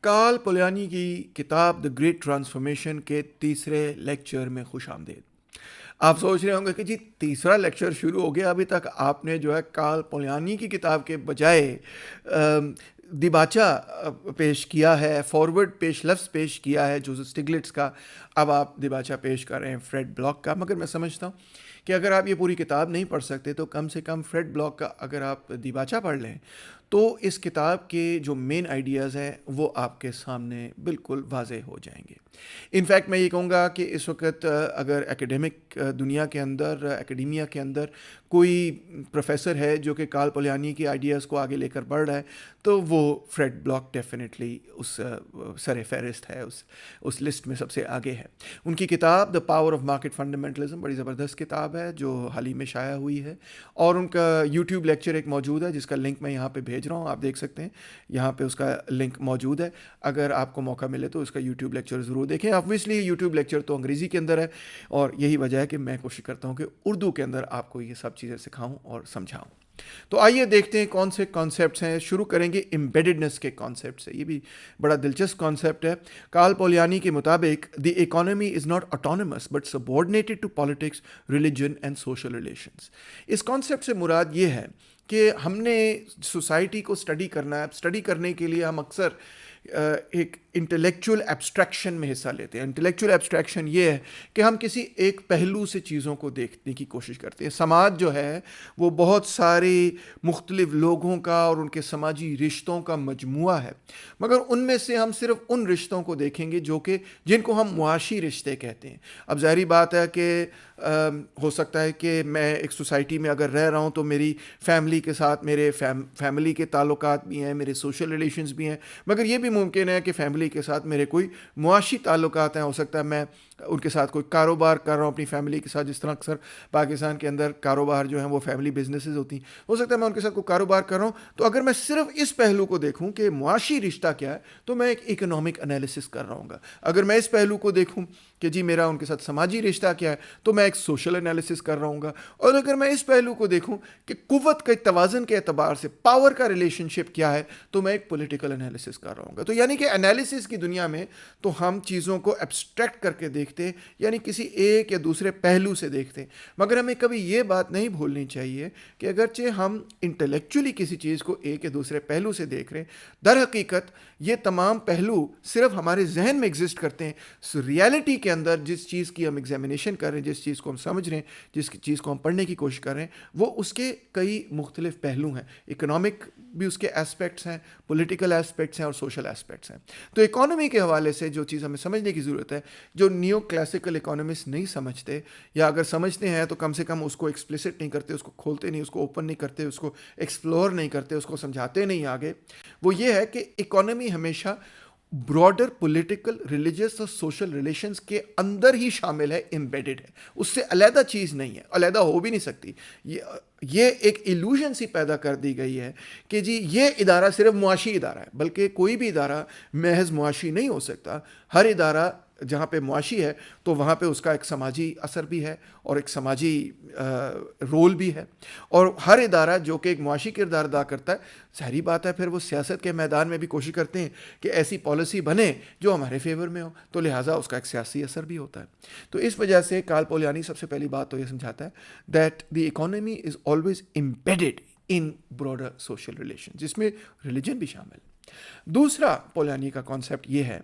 Karl پولیانی کی کتاب the great transformation کے تیسرے لیکچر میں خوش آمدید۔ آپ سوچ رہے ہوں گے کہ جی تیسرا لیکچر شروع ہو گیا، ابھی تک آپ نے جو ہے کارل پولیانی کی کتاب کے بجائے دیباچہ پیش کیا ہے، فارورڈ پیش لفظ پیش کیا ہے جوزف اسٹیگلٹس کا، اب آپ دیباچہ پیش کر رہے ہیں فریڈ بلاک کا۔ مگر میں سمجھتا ہوں کہ اگر آپ یہ پوری کتاب نہیں پڑھ سکتے تو کم سے کم فریڈ بلاک کا اگر آپ دیباچہ پڑھ لیں تو اس کتاب کے جو مین آئیڈیاز ہیں وہ آپ کے سامنے بالکل واضح ہو جائیں گے۔ انفیکٹ میں یہ کہوں گا کہ اس وقت اگر ایکیڈیمک دنیا کے اندر، ایکیڈیمیا کے اندر کوئی پروفیسر ہے جو کہ کارل پولیانی کی آئیڈیاز کو آگے لے کر بڑھ رہا ہے تو وہ فریڈ بلاک ڈیفینیٹلی اس سر فہرست ہے، اس لسٹ میں سب سے آگے ہے۔ ان کی کتاب the power of market fundamentalism بڑی زبردست کتاب ہے جو حال ہی میں شائع ہوئی ہے، اور ان کا یوٹیوب لیکچر ایک موجود ہے جس کا لنک میں یہاں پہ بھیج رہا ہوں، آپ دیکھ سکتے ہیں یہاں پہ اس کا لنک موجود ہے۔ اگر آپ کو موقع ملے تو اس کا یوٹیوب لیکچر ضرور دیکھیں۔ آبویسلی یوٹیوب لیکچر تو انگریزی کے اندر ہے اور یہی وجہ ہے کہ میں کوشش کرتا ہوں کہ اردو کے اندر آپ کو یہ سب چیزیں سکھاؤں اور سمجھاؤں۔ تو آئیے دیکھتے ہیں کون سے کانسیپٹس ہیں۔ شروع کریں گے ایمبیڈڈنس کے کانسیپٹ سے، یہ بھی بڑا دلچسپ کانسیپٹ ہے۔ کارل پولیانی کے مطابق the economy is not autonomous but subordinated to politics, religion and social relations. اس کانسیپٹ سے مراد یہ ہے کہ ہم نے سوسائٹی کو اسٹڈی کرنا ہے۔ اسٹڈی کرنے کے لیے ہم اکثر ایک انٹلیکچوئل ایبسٹریکشن میں حصہ لیتے ہیں۔ انٹلیکچوئل ایبسٹریکشن یہ ہے کہ ہم کسی ایک پہلو سے چیزوں کو دیکھنے کی کوشش کرتے ہیں۔ سماج جو ہے وہ بہت سارے مختلف لوگوں کا اور ان کے سماجی رشتوں کا مجموعہ ہے، مگر ان میں سے ہم صرف ان رشتوں کو دیکھیں گے جن کو ہم معاشی رشتے کہتے ہیں۔ اب ظاہری بات ہے کہ ہو سکتا ہے کہ میں ایک سوسائٹی میں اگر رہ رہا ہوں تو میری فیملی کے ساتھ میرے فیملی کے تعلقات بھی ہیں، میرے سوشل ریلیشنز بھی ہیں، مگر یہ بھی ممکن ہے کہ فیملی کے ساتھ میرے کوئی معاشی تعلقات ہیں۔ ہو سکتا ہے میں ان کے ساتھ کوئی کاروبار کر رہا ہوں اپنی فیملی کے ساتھ، جس طرح اکثر پاکستان کے اندر کاروبار جو ہیں وہ فیملی بزنسز ہوتی ہیں۔ ہو سکتا ہے میں ان کے ساتھ کوئی کاروبار کر رہا ہوں، تو اگر میں صرف اس پہلو کو دیکھوں کہ معاشی رشتہ کیا ہے تو میں ایک اکنامک انالیسس کر رہا ہوں گا۔ اگر میں اس پہلو کو دیکھوں کہ جی میرا ان کے ساتھ سماجی رشتہ کیا ہے تو میں ایک سوشل انالیسس کر رہا ہوں گا۔ اور اگر میں اس پہلو کو دیکھوں کہ قوت کے توازن کے اعتبار سے پاور کا ریلیشن شپ کیا ہے تو میں ایک پولیٹیکل انالیسس کر رہا ہوں گا۔ تو یعنی کہ انالیسس کی دنیا میں تو ہم چیزوں کو ایبسٹریکٹ کر کے دیکھتے ہیں، یعنی کسی ایک یا دوسرے پہلو سے دیکھتے ہیں، مگر ہمیں کبھی یہ بات نہیں بھولنی چاہیے کہ اگرچہ ہم انٹلیکچولی کسی چیز کو ایک یا دوسرے پہلو سے دیکھ رہے ہیں، در حقیقت یہ تمام پہلو صرف ہمارے ذہن میں ایگزسٹ کرتے ہیں۔ ریالٹی کے اندر جس چیز کی ہم ایگزامینیشن کر رہے ہیں، جس چیز کو ہم سمجھ رہے ہیں، جس چیز کو ہم پڑھنے کی کوشش کر رہے ہیں، وہ اس کے کئی مختلف پہلو ہیں۔ اکنامک بھی اس کے ایسپیکٹس ہیں، پولیٹیکل ایسپیکٹس ہیں اور سوشل ایسپیکٹس ہیں۔ تو اکانومی کے حوالے سے جو چیز ہمیں سمجھنے کی ضرورت ہے، جو نیو کلاسیکل اکانومسٹ نہیں سمجھتے، یا اگر سمجھتے ہیں تو کم سے کم اس کو ایکسپلیسٹ نہیں کرتے، اس کو کھولتے نہیں، اس کو اوپن نہیں کرتے، اس کو ایکسپلور نہیں کرتے، اس کو سمجھاتے نہیں آگے، وہ یہ ہے کہ اکانومی ہمیشہ براڈر پولیٹیکل، ریلیجس اور سوشل ریلیشنز کے اندر ہی شامل ہے، ایمبیڈڈ ہے، اس سے علیحدہ چیز نہیں ہے، علیحدہ ہو بھی نہیں سکتی۔ یہ ایک ایلوژن سی پیدا کر دی گئی ہے کہ جی یہ ادارہ صرف معاشی ادارہ ہے، بلکہ کوئی بھی ادارہ محض معاشی نہیں ہو سکتا۔ ہر ادارہ جہاں پہ معاشی ہے تو وہاں پہ اس کا ایک سماجی اثر بھی ہے اور ایک سماجی رول بھی ہے، اور ہر ادارہ جو کہ ایک معاشی کردار ادا کرتا ہے، ظاہری بات ہے پھر وہ سیاست کے میدان میں بھی کوشش کرتے ہیں کہ ایسی پالیسی بنے جو ہمارے فیور میں ہو، تو لہٰذا اس کا ایک سیاسی اثر بھی ہوتا ہے۔ تو اس وجہ سے کارل پولیانی سب سے پہلی بات تو یہ سمجھاتا ہے that the economy is always embedded in broader social relations، جس میں ریلیجن بھی شامل۔ دوسرا پولیانی کا کانسیپٹ یہ ہے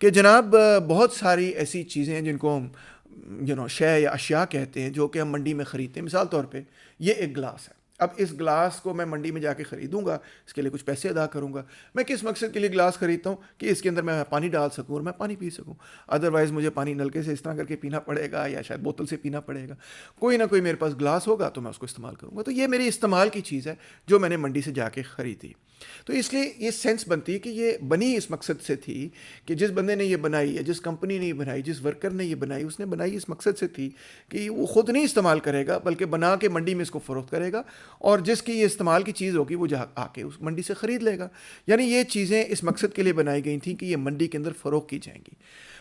کہ جناب بہت ساری ایسی چیزیں ہیں جن کو ہم شے یا اشیاء کہتے ہیں جو کہ ہم منڈی میں خریدتے ہیں۔ مثال طور پہ یہ ایک گلاس ہے، اب اس گلاس کو میں منڈی میں جا کے خریدوں گا، اس کے لیے کچھ پیسے ادا کروں گا۔ میں کس مقصد کے لیے گلاس خریدتا ہوں کہ اس کے اندر میں پانی ڈال سکوں اور میں پانی پی سکوں، ادروائز مجھے پانی نلکے سے اس طرح کر کے پینا پڑے گا یا شاید بوتل سے پینا پڑے گا۔ کوئی نہ کوئی میرے پاس گلاس ہوگا تو میں اس کو استعمال کروں گا، تو یہ میری استعمال کی چیز ہے جو میں نے منڈی سے جا کے خریدی۔ تو اس لیے یہ سینس بنتی ہے کہ یہ بنی اس مقصد سے تھی کہ جس بندے نے یہ بنائی ہے، جس کمپنی نے یہ بنائی، جس ورکر نے یہ بنائی، اس نے بنائی اس مقصد سے تھی کہ وہ خود نہیں استعمال کرے گا بلکہ بنا کے منڈی میں اس کو فروخت کرے گا، اور جس کی یہ استعمال کی چیز ہوگی وہ جا آ کے اس منڈی سے خرید لے گا۔ یعنی یہ چیزیں اس مقصد کے لیے بنائی گئی تھیں کہ یہ منڈی کے اندر فروخت کی جائیں گی۔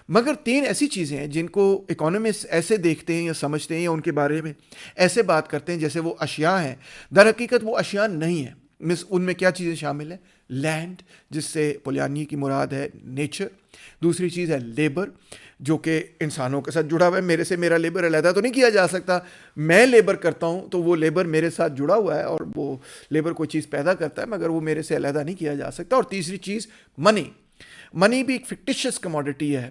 مگر تین ایسی چیزیں ہیں جن کو اکانومسٹ ایسے دیکھتے ہیں یا سمجھتے ہیں یا ان کے بارے میں ایسے بات کرتے ہیں جیسے وہ اشیاء ہیں، در حقیقت وہ اشیاء نہیں ہیں۔ ان میں کیا چیزیں شامل ہیں؟ لینڈ، جس سے پولیانی کی مراد ہے نیچر. دوسری چیز ہے لیبر، جو کہ انسانوں کے ساتھ جڑا ہوا ہے. میرے سے میرا لیبر علیحدہ تو نہیں کیا جا سکتا. میں لیبر کرتا ہوں تو وہ لیبر میرے ساتھ جڑا ہوا ہے اور وہ لیبر کوئی چیز پیدا کرتا ہے، مگر وہ میرے سے علیحدہ نہیں کیا جا سکتا. اور تیسری چیز منی. منی بھی ایک فکٹیشس کموڈٹی ہے،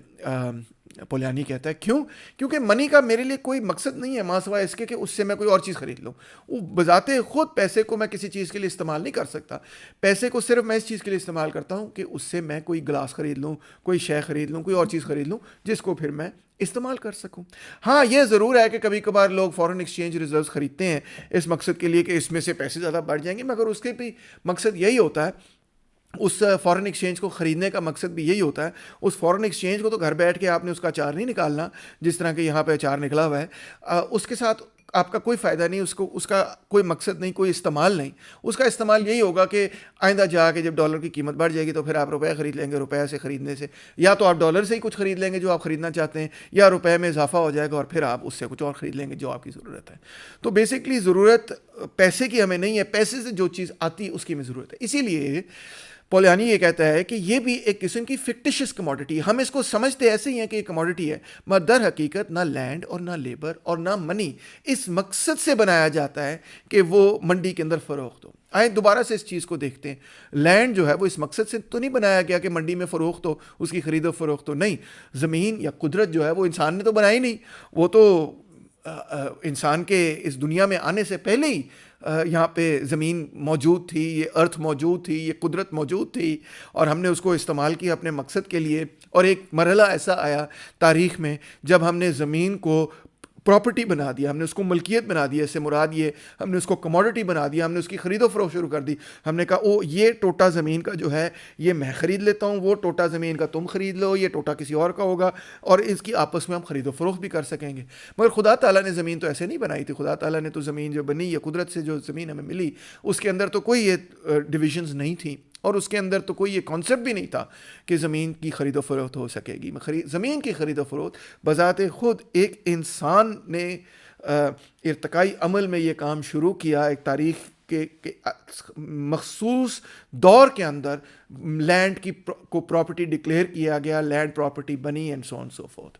پولیانی کہتا ہے. کیوں؟ کیونکہ منی کا میرے لیے کوئی مقصد نہیں ہے ماں سوائے اس کے کہ اس سے میں کوئی اور چیز خرید لوں. وہ بذات خود پیسے کو میں کسی چیز کے لیے استعمال نہیں کر سکتا. پیسے کو صرف میں اس چیز کے لیے استعمال کرتا ہوں کہ اس سے میں کوئی گلاس خرید لوں، کوئی شے خرید لوں، کوئی اور چیز خرید لوں جس کو پھر میں استعمال کر سکوں. ہاں یہ ضرور ہے کہ کبھی کبھار لوگ فارن ایکسچینج ریزروز خریدتے ہیں اس مقصد کے لیے کہ اس میں سے پیسے زیادہ بڑھ جائیں گے، مگر اس کے بھی مقصد یہی ہوتا ہے. اس فارن ایکسچینج کو خریدنے کا مقصد بھی یہی ہوتا ہے. اس فارن ایکسچینج کو تو گھر بیٹھ کے آپ نے اس کا اچار نہیں نکالنا جس طرح کہ یہاں پہ اچار نکلا ہوا ہے. اس کے ساتھ آپ کا کوئی فائدہ نہیں، اس کا کوئی مقصد نہیں، کوئی استعمال نہیں. اس کا استعمال یہی ہوگا کہ آئندہ جا کے جب ڈالر کی قیمت بڑھ جائے گی تو پھر آپ روپے خرید لیں گے. روپے سے خریدنے سے یا تو آپ ڈالر سے ہی کچھ خرید لیں گے جو آپ خریدنا چاہتے ہیں، یا روپے میں اضافہ ہو جائے گا اور پھر آپ اس سے کچھ اور خرید لیں گے جو آپ کی ضرورت ہے. تو بیسکلی ضرورت پیسے کی ہمیں نہیں ہے، پیسے سے جو چیز آتی اس کی ہمیں ضرورت ہے. اسی لیے پولیانی یہ کہتا ہے کہ یہ بھی ایک قسم کی فکٹیشس کموڈٹی. ہم اس کو سمجھتے ایسے ہی ہیں کہ یہ کموڈٹی ہے، مگر در حقیقت نہ لینڈ اور نہ لیبر اور نہ منی اس مقصد سے بنایا جاتا ہے کہ وہ منڈی کے اندر فروخت ہو. آئیں دوبارہ سے اس چیز کو دیکھتے ہیں. لینڈ جو ہے وہ اس مقصد سے تو نہیں بنایا گیا کہ منڈی میں فروخت ہو، اس کی خرید و فروخت ہو. نہیں، زمین یا قدرت جو ہے وہ انسان نے تو بنائی نہیں. وہ تو انسان کے اس دنیا میں آنے سے پہلے ہی یہاں پہ زمین موجود تھی، یہ ارتھ موجود تھی، یہ قدرت موجود تھی، اور ہم نے اس کو استعمال کیا اپنے مقصد کے لیے. اور ایک مرحلہ ایسا آیا تاریخ میں جب ہم نے زمین کو پراپرٹی بنا دیا، ہم نے اس کو ملکیت بنا دیا. اس سے مراد یہ ہم نے اس کو کموڈٹی بنا دیا، ہم نے اس کی خرید و فروخت شروع کر دی. ہم نے کہا او یہ ٹوٹا زمین کا جو ہے یہ میں خرید لیتا ہوں، وہ ٹوٹا زمین کا تم خرید لو، یہ ٹوٹا کسی اور کا ہوگا، اور اس کی آپس میں ہم خرید و فروخت بھی کر سکیں گے. مگر خدا تعالیٰ نے زمین تو ایسے نہیں بنائی تھی. خدا تعالیٰ نے تو زمین جو بنی یا قدرت سے جو زمین ہمیں ملی اس کے اندر تو کوئی یہ ڈویژنز نہیں تھیں، اور اس کے اندر تو کوئی یہ کانسیپٹ بھی نہیں تھا کہ زمین کی خرید و فروخت ہو سکے گی. زمین کی خرید و فروخت بذات خود ایک انسان نے ارتقائی عمل میں یہ کام شروع کیا. ایک تاریخ کے مخصوص دور کے اندر لینڈ کی کو پراپرٹی ڈکلیئر کیا گیا، لینڈ پراپرٹی بنی and so on so forth.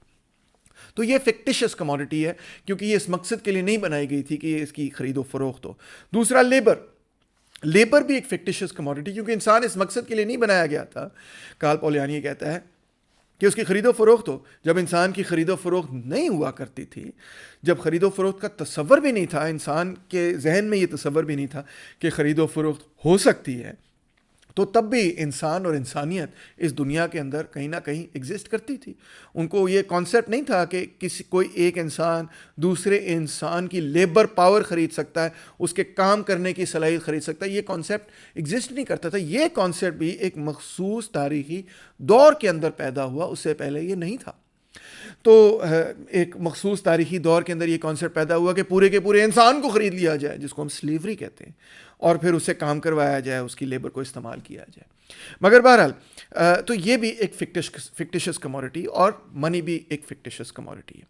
تو یہ فکٹیشس کموڈٹی ہے کیونکہ یہ اس مقصد کے لیے نہیں بنائی گئی تھی کہ اس کی خرید و فروخت ہو. دوسرا لیبر. لیبر بھی ایک فکٹیشس کموڈٹی کیونکہ انسان اس مقصد کے لیے نہیں بنایا گیا تھا. کارل پولیانی کہتا ہے کہ اس کی خرید و فروخت ہو. جب انسان کی خرید و فروخت نہیں ہوا کرتی تھی، جب خرید و فروخت کا تصور بھی نہیں تھا، انسان کے ذہن میں یہ تصور بھی نہیں تھا کہ خرید و فروخت ہو سکتی ہے، تو تب بھی انسان اور انسانیت اس دنیا کے اندر کہیں نہ کہیں ایگزسٹ کرتی تھی. ان کو یہ کانسیپٹ نہیں تھا کہ کوئی ایک انسان دوسرے انسان کی لیبر پاور خرید سکتا ہے، اس کے کام کرنے کی صلاحیت خرید سکتا ہے. یہ کانسیپٹ ایگزسٹ نہیں کرتا تھا. یہ کانسیپٹ بھی ایک مخصوص تاریخی دور کے اندر پیدا ہوا، اس سے پہلے یہ نہیں تھا. تو ایک مخصوص تاریخی دور کے اندر یہ کانسیپٹ پیدا ہوا کہ پورے کے پورے انسان کو خرید لیا جائے، جس کو ہم سلیوری کہتے ہیں، اور پھر اسے کام کروایا جائے، اس کی لیبر کو استعمال کیا جائے. مگر بہرحال تو یہ بھی ایک فکٹیشس کموڈٹی، اور منی بھی ایک فکٹیشس کموڈٹی ہے.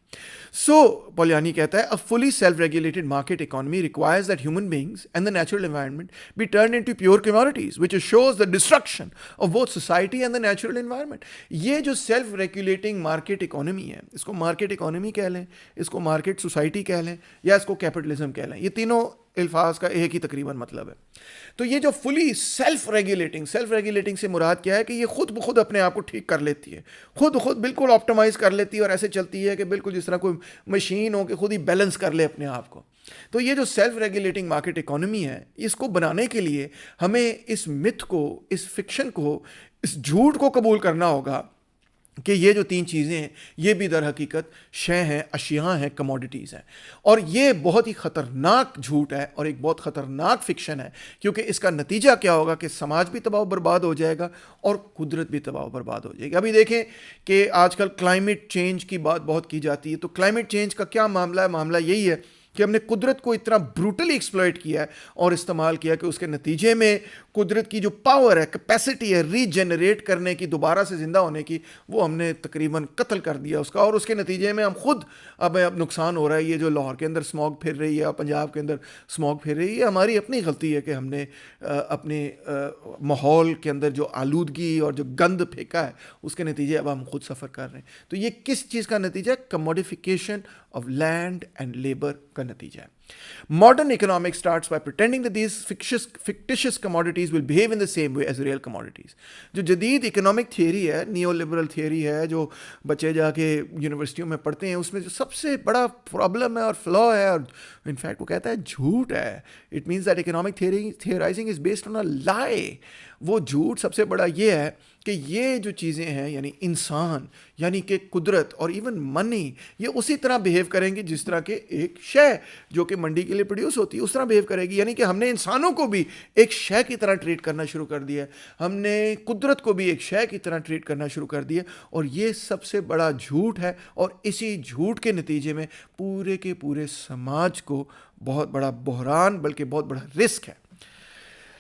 سو پولیانی کہتا ہے a fully self-regulated market economy requires that human beings and the natural environment be turned into pure commodities, which shows the destruction of both society and the natural environment. یہ جو self regulating market economy ہے، اس کو market economy کہہ لیں، اس کو market society کہہ لیں، یا اس کو کیپٹلزم کہہ لیں، یہ تینوں الفاظ کا ایک ہی تقریباً مطلب ہے. تو یہ جو فلی سیلف ریگولیٹنگ سے مراد کیا ہے کہ یہ خود بخود اپنے آپ کو ٹھیک کر لیتی ہے، خود بالکل آپٹیمائز کر لیتی ہے، اور ایسے چلتی ہے کہ بالکل جس طرح کوئی مشین ہو کہ خود ہی بیلنس کر لے اپنے آپ کو. تو یہ جو سیلف ریگولیٹنگ مارکیٹ اکانومی ہے، اس کو بنانے کے لیے ہمیں اس متھ کو، اس فکشن کو، اس جھوٹ کو قبول کرنا ہوگا کہ یہ جو تین چیزیں ہیں یہ بھی در حقیقت شے ہیں، اشیاء ہیں، کموڈیٹیز ہیں. اور یہ بہت ہی خطرناک جھوٹ ہے اور ایک بہت خطرناک فکشن ہے، کیونکہ اس کا نتیجہ کیا ہوگا کہ سماج بھی تباہ و برباد ہو جائے گا اور قدرت بھی تباہ و برباد ہو جائے گی. ابھی دیکھیں کہ آج کل کلائمیٹ چینج کی بات بہت کی جاتی ہے. تو کلائمیٹ چینج کا کیا معاملہ ہے؟ معاملہ یہی ہے کہ ہم نے قدرت کو اتنا بروٹلی ایکسپلائٹ کیا ہے اور استعمال کیا کہ اس کے نتیجے میں قدرت کی جو پاور ہے, کیپیسٹی ہے ری جنریٹ کرنے کی, دوبارہ سے زندہ ہونے کی, وہ ہم نے تقریباً قتل کر دیا اس کا, اور اس کے نتیجے میں ہم خود اب نقصان ہو رہا ہے. یہ جو لاہور کے اندر اسموگ پھر رہی ہے, پنجاب کے اندر اسموگ پھر رہی ہے, یہ ہماری اپنی غلطی ہے کہ ہم نے اپنے ماحول کے اندر جو آلودگی اور جو گند پھینکا ہے اس کے نتیجے اب ہم خود سفر کر رہے ہیں. تو یہ کس چیز کا نتیجہ ہے؟ کموڈیفیکیشن آف لینڈ اینڈ لیبر کا نتیجہ ہے. Modern economics starts by pretending that these fictitious commodities will behave in the same way as real commodities. جو جدید اکنامک تھیوری ہے, نیو لبرل تھیوری ہے, جو بچے جا کے یونیورسٹیوں میں پڑھتے ہیں, اس میں جو سب سے بڑا پرابلم ہے اور فلا ہے, اور انفیکٹ وہ کہتا ہے جھوٹ ہے. It means that economic theorising is based on a lie. وہ جھوٹ سب سے بڑا یہ ہے کہ یہ جو چیزیں ہیں, یعنی انسان, یعنی کہ قدرت اور ایون منی, یہ اسی طرح بیہیو کریں گے جس طرح کہ ایک شے جو کہ منڈی کے لیے پروڈیوس ہوتی ہے اس طرح بیہیو کرے گی. یعنی کہ ہم نے انسانوں کو بھی ایک شے کی طرح ٹریٹ کرنا شروع کر دیا ہے, ہم نے قدرت کو بھی ایک شے کی طرح ٹریٹ کرنا شروع کر دیا, اور یہ سب سے بڑا جھوٹ ہے. اور اسی جھوٹ کے نتیجے میں پورے کے پورے سماج کو بہت بڑا بحران, بلکہ بہت بڑا رسک ہے.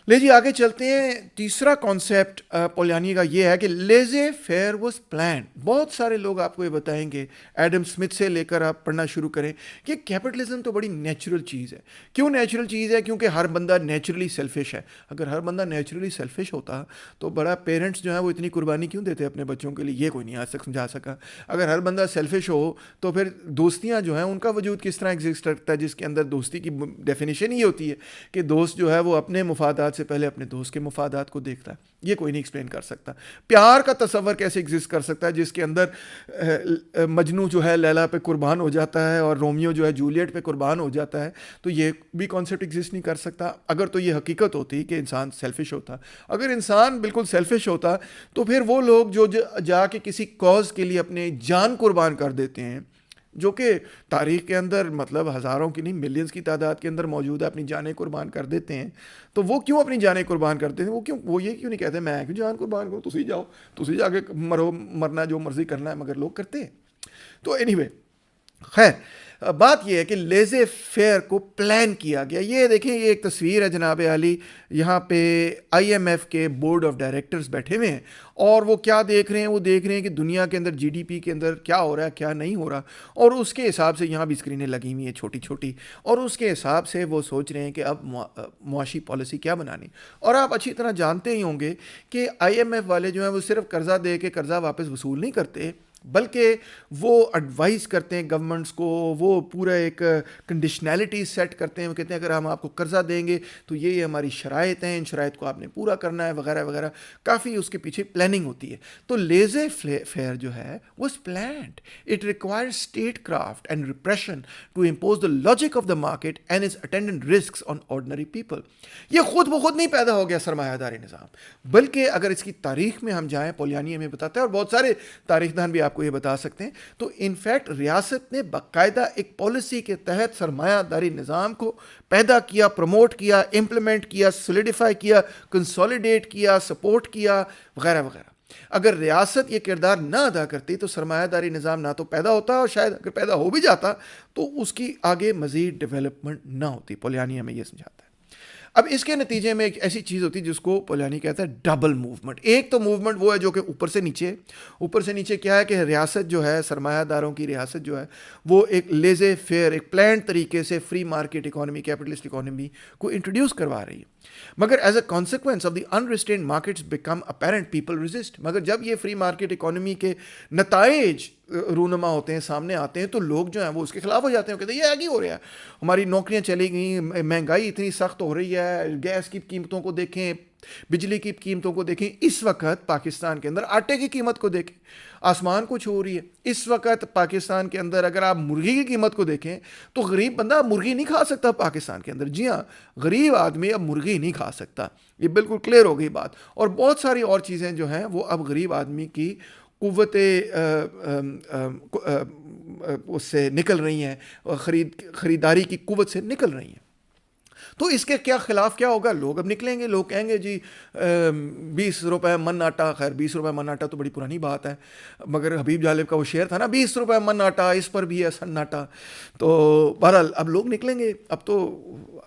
لے جی آگے چلتے ہیں. تیسرا کانسیپٹ پولانیے کا یہ ہے کہ لیزے فیئر واز پلانڈ. بہت سارے لوگ آپ کو یہ بتائیں گے, ایڈم اسمتھ سے لے کر آپ پڑھنا شروع کریں, کہ کیپٹلزم تو بڑی نیچرل چیز ہے. کیوں نیچرل چیز ہے؟ کیونکہ ہر بندہ نیچرلی سیلفش ہے. اگر ہر بندہ نیچرلی سیلفش ہوتا تو بڑا پیرنٹس جو ہیں وہ اتنی قربانی کیوں دیتے اپنے بچوں کے لیے, یہ کوئی نہیں آج تک سمجھا سکا. اگر ہر بندہ سیلفش ہو تو پھر دوستیاں جو ہیں ان کا وجود کس طرح ایگزسٹ کرتا ہے, جس کے اندر دوستی کی ڈیفینیشن یہ ہوتی ہے کہ دوست جو ہے وہ اپنے مفادات سے پہلے اپنے دوست کے مفادات کو دیکھتا ہے. یہ کوئی نہیں ایکسپلین کر سکتا. پیار کا تصور کیسے ایگزسٹ کر سکتا ہے جس کے اندر مجنو جو ہے لیلا پہ قربان ہو جاتا ہے اور رومیو جو ہے جولیٹ پہ قربان ہو جاتا ہے؟ تو یہ بھی کانسیپٹ ایگزسٹ نہیں کر سکتا. اگر تو یہ حقیقت ہوتی کہ انسان سیلفش ہوتا, اگر انسان بالکل سیلفش ہوتا تو پھر وہ لوگ جو جا کے کسی کاز کے لیے اپنے جان قربان کر دیتے ہیں, جو کہ تاریخ کے اندر مطلب ہزاروں کی نہیں ملینز کی تعداد کے اندر موجود ہے, اپنی جانیں قربان کر دیتے ہیں, تو وہ کیوں اپنی جانیں قربان کرتے ہیں؟ وہ یہ کیوں نہیں کہتے میں کیوں جان قربان کروں, تسی جاؤ, تسی جا کے مرو, مرنا جو مرضی کرنا ہے, مگر لوگ کرتے ہیں. تو اینی وے, خیر بات یہ ہے کہ لیزے فیئر کو پلان کیا گیا. یہ دیکھیں, یہ ایک تصویر ہے جناب عالی, یہاں پہ آئی ایم ایف کے بورڈ آف ڈائریکٹرز بیٹھے ہوئے ہیں, اور وہ کیا دیکھ رہے ہیں؟ وہ دیکھ رہے ہیں کہ دنیا کے اندر جی ڈی پی کے اندر کیا ہو رہا ہے, کیا نہیں ہو رہا, اور اس کے حساب سے یہاں بھی اسکرینیں لگی ہوئی ہیں چھوٹی چھوٹی, اور اس کے حساب سے وہ سوچ رہے ہیں کہ اب معاشی پالیسی کیا بنانی. اور آپ اچھی طرح جانتے ہی ہوں گے کہ آئی ایم ایف والے جو ہیں وہ صرف قرضہ دے کے قرضہ واپس وصول نہیں کرتے, بلکہ وہ ایڈوائز کرتے ہیں گورنمنٹس کو, وہ پورا ایک کنڈیشنلٹی سیٹ کرتے ہیں. وہ کہتے ہیں اگر ہم آپ کو قرضہ دیں گے تو یہ ہماری شرائط ہیں, ان شرائط کو آپ نے پورا کرنا ہے, وغیرہ وغیرہ. کافی اس کے پیچھے پلاننگ ہوتی ہے. تو لیزے فیئر جو ہے was planned. It require statecraft and repression to impose the logic of the market and its attendant risks on ordinary people. یہ خود بخود نہیں پیدا ہو گیا سرمایہ داری نظام, بلکہ اگر اس کی تاریخ میں ہم جائیں, پولانیے ہمیں بتاتا ہے اور بہت سارے تاریخ دان بھی آپ کو یہ بتا سکتے ہیں, تو انفیکٹ ریاست نے باقاعدہ ایک پالیسی کے تحت سرمایہ داری نظام کو پیدا کیا, پروموٹ کیا, امپلیمنٹ کیا, سولیڈیفائی کیا, کنسولیڈیٹ کیا, سپورٹ کیا, وغیرہ وغیرہ. اگر ریاست یہ کردار نہ ادا کرتی تو سرمایہ داری نظام نہ تو پیدا ہوتا, اور شاید اگر پیدا ہو بھی جاتا تو اس کی آگے مزید ڈیولپمنٹ نہ ہوتی. پولانی ہمیں یہ سمجھاتا ہے. اب اس کے نتیجے میں ایک ایسی چیز ہوتی ہے جس کو پولانی کہتا ہے ڈبل موومنٹ. ایک تو موومنٹ وہ ہے جو کہ اوپر سے نیچے کیا ہے کہ ریاست جو ہے, سرمایہ داروں کی ریاست جو ہے, وہ ایک لیزے فیئر, ایک پلانڈ طریقے سے free market economy, capitalist economy کو انٹروڈیوس کروا رہی ہے. مگر as a consequence of the unrestrained markets become apparent, people resist. مگر جب یہ فری مارکیٹ اکانومی کے نتائج رونما ہوتے ہیں, سامنے آتے ہیں, تو لوگ جو ہیں وہ اس کے خلاف ہو جاتے ہیں. کہتے ہیں یہ آگے ہو رہا ہے, ہماری نوکریاں چلی گئیں, مہنگائی اتنی سخت ہو رہی ہے, گیس کی قیمتوں کو دیکھیں, بجلی کی قیمتوں کو دیکھیں. اس وقت پاکستان کے اندر آٹے کی قیمت کو دیکھیں, آسمان کو چھو رہی ہے. اس وقت پاکستان کے اندر اگر آپ مرغی کی قیمت کو دیکھیں تو غریب بندہ مرغی نہیں کھا سکتا پاکستان کے اندر. جی ہاں, غریب آدمی اب مرغی نہیں کھا سکتا. یہ بالکل کلیئر ہو گئی بات. اور بہت ساری اور چیزیں جو ہیں وہ اب غریب آدمی کی قوت اس سے نکل رہی ہیں, خریداری کی قوت سے نکل رہی ہیں. تو اس کے کیا خلاف کیا ہوگا؟ لوگ اب نکلیں گے, لوگ کہیں گے جی 20 روپے من آٹا. خیر 20 روپے من آٹا تو بڑی پرانی بات ہے, مگر حبیب جالب کا وہ شعر تھا نا, 20 روپے من آٹا اس پر بھی ہے سناٹا. تو بہرحال اب لوگ نکلیں گے. اب تو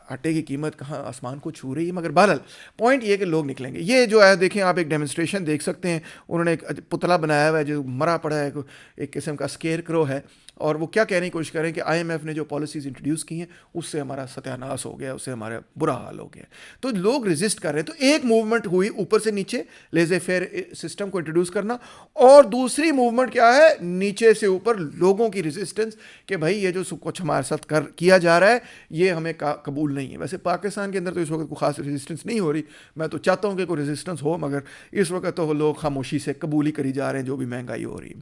آٹے کی قیمت کہاں آسمان کو چھو رہی ہے, مگر بہرحال پوائنٹ یہ کہ لوگ نکلیں گے. یہ جو ہے دیکھیں آپ ایک ڈیمونسٹریشن دیکھ سکتے ہیں, انہوں نے ایک پتلا بنایا ہوا ہے جو مرا پڑا ہے, ایک قسم کا اسکیئر کرو ہے, اور وہ کیا کہنے کی کوشش کریں کہ آئی ایم ایف نے جو پالیسیز انٹروڈیوس کی ہیں اس سے ہمارا ستیاناس ہو گیا, اس سے ہمارا برا حال ہو گیا. تو لوگ ریزسٹ کر رہے ہیں. تو ایک موومنٹ ہوئی اوپر سے نیچے لیزے فیئر سسٹم کو انٹروڈیوس کرنا, اور دوسری موومنٹ کیا ہے نیچے سے اوپر لوگوں کی ریزسٹنس کہ بھائی یہ جو کچھ ہمارے ساتھ کیا جا رہا ہے یہ ہمیں قبول نہیں ہے. ویسے پاکستان کے اندر تو اس وقت کوئی خاص ریزسٹنس نہیں ہو رہی, میں تو چاہتا ہوں کہ کوئی ریزسٹنس ہو, مگر اس وقت تو لوگ خاموشی سے قبول ہی کری جا رہے ہیں جو بھی مہنگائی ہو رہی ہے.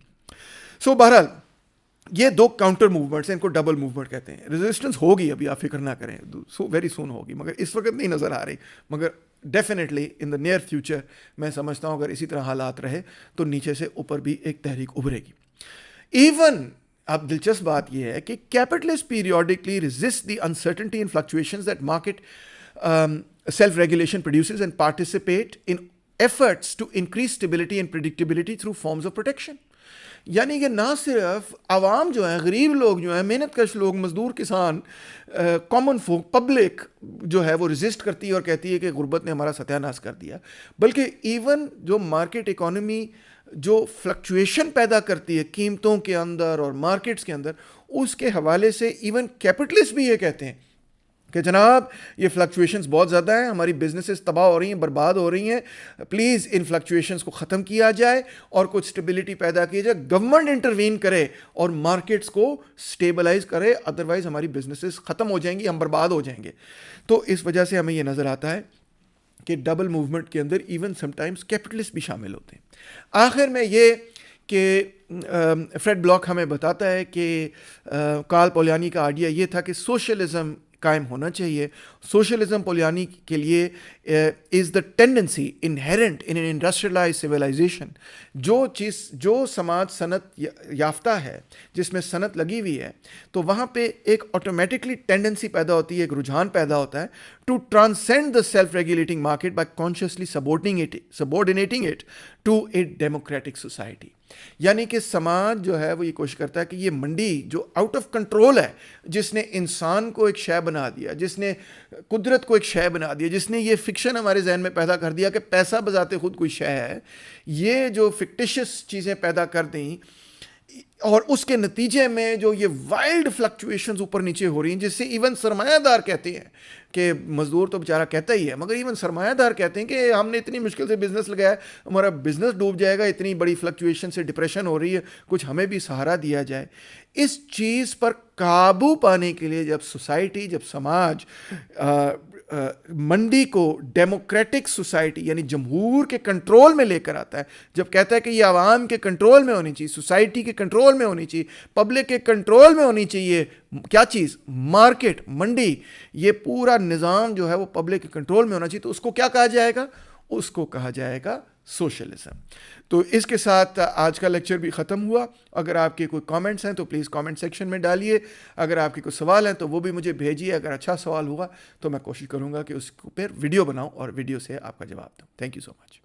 سو بہرحال یہ دو کاؤنٹر موومنٹس ہیں, ان کو ڈبل موومنٹ کہتے ہیں. ریزسٹنس ہوگی, ابھی آپ فکر نہ کریں, ویری سون ہوگی, مگر اس وقت نہیں نظر آ رہی. مگر definitely in the near future میں سمجھتا ہوں اگر اسی طرح حالات رہے تو نیچے سے اوپر بھی ایک تحریک ابھرے گی. ایون اب دلچسپ بات یہ ہے کہ capitalists periodically resist the uncertainty and fluctuations that market self regulation produces and participate in efforts to increase stability and predictability through forms of protection. یعنی کہ نہ صرف عوام جو ہیں, غریب لوگ جو ہیں, محنت کش لوگ, مزدور, کسان, کامن فوک, پبلک جو ہے وہ ریزسٹ کرتی ہے اور کہتی ہے کہ غربت نے ہمارا ستیاناش کر دیا, بلکہ ایون جو مارکیٹ اکانومی جو فلکچویشن پیدا کرتی ہے قیمتوں کے اندر اور مارکیٹس کے اندر, اس کے حوالے سے ایون کیپٹلسٹ بھی یہ کہتے ہیں کہ جناب یہ فلکچویشنز بہت زیادہ ہیں, ہماری بزنسز تباہ ہو رہی ہیں, برباد ہو رہی ہیں, پلیز ان فلکچویشنز کو ختم کیا جائے اور کچھ اسٹیبلٹی پیدا کی جائے, گورنمنٹ انٹروین کرے اور مارکیٹس کو اسٹیبلائز کرے, ادروائز ہماری بزنسز ختم ہو جائیں گی, ہم برباد ہو جائیں گے. تو اس وجہ سے ہمیں یہ نظر آتا ہے کہ ڈبل موومنٹ کے اندر ایون سم ٹائمز کیپٹلسٹ بھی شامل ہوتے ہیں. آخر میں یہ کہ فریڈ بلاک ہمیں بتاتا ہے کہ کارل پولیانی کا آئیڈیا یہ تھا کہ سوشلزم قائم ہونا چاہیے. سوشلزم پولیانی کے لیے is the tendency inherent in an industrialised civilisation. جو سماج صنعت یافتہ ہے, جس میں صنعت لگی ہوئی ہے, تو وہاں پہ ایک آٹومیٹکلی ٹینڈنسی پیدا ہوتی ہے, ایک رجحان پیدا ہوتا ہے to transcend the self regulating market by consciously subordinating it to a democratic society. یعنی کہ سماج جو ہے وہ یہ کوشش کرتا ہے کہ یہ منڈی جو آؤٹ آف کنٹرول ہے, جس نے انسان کو ایک شے بنا دیا, جس نے قدرت کو ایک شے بنا دیا, جس نے یہ فکشن ہمارے ذہن میں پیدا کر دیا کہ پیسہ بذات خود کوئی شے ہے, یہ جو فکٹیشس چیزیں پیدا کر دیں اور اس کے نتیجے میں جو یہ وائلڈ فلکچویشنز اوپر نیچے ہو رہی ہیں, جس سے ایون سرمایہ دار کہتے ہیں کہ مزدور تو بیچارہ کہتا ہی ہے, مگر ایون سرمایہ دار کہتے ہیں کہ ہم نے اتنی مشکل سے بزنس لگایا ہے, ہمارا بزنس ڈوب جائے گا, اتنی بڑی فلکچویشن سے ڈپریشن ہو رہی ہے, کچھ ہمیں بھی سہارا دیا جائے. اس چیز پر قابو پانے کے لیے جب سوسائٹی, جب سماج منڈی کو ڈیموکریٹک سوسائٹی یعنی جمہور کے کنٹرول میں لے کر آتا ہے, جب کہتا ہے کہ یہ عوام کے کنٹرول میں ہونی چاہیے, سوسائٹی کے کنٹرول میں ہونی چاہیے, پبلک کے کنٹرول میں ہونی چاہیے, کیا چیز, مارکیٹ, منڈی, یہ پورا نظام جو ہے وہ پبلک کے کنٹرول میں ہونا چاہیے, تو اس کو کیا کہا جائے گا؟ اس کو کہا جائے گا سوشلزم. تو اس کے ساتھ آج کا لیکچر بھی ختم ہوا. اگر آپ کے کوئی کامنٹس ہیں تو پلیز کامنٹ سیکشن میں ڈالیے. اگر آپ کے کوئی سوال ہیں تو وہ بھی مجھے بھیجیے. اگر اچھا سوال ہوا تو میں کوشش کروں گا کہ اس کو پھر ویڈیو بناؤں اور ویڈیو سے آپ کا جواب دوں. Thank you so much.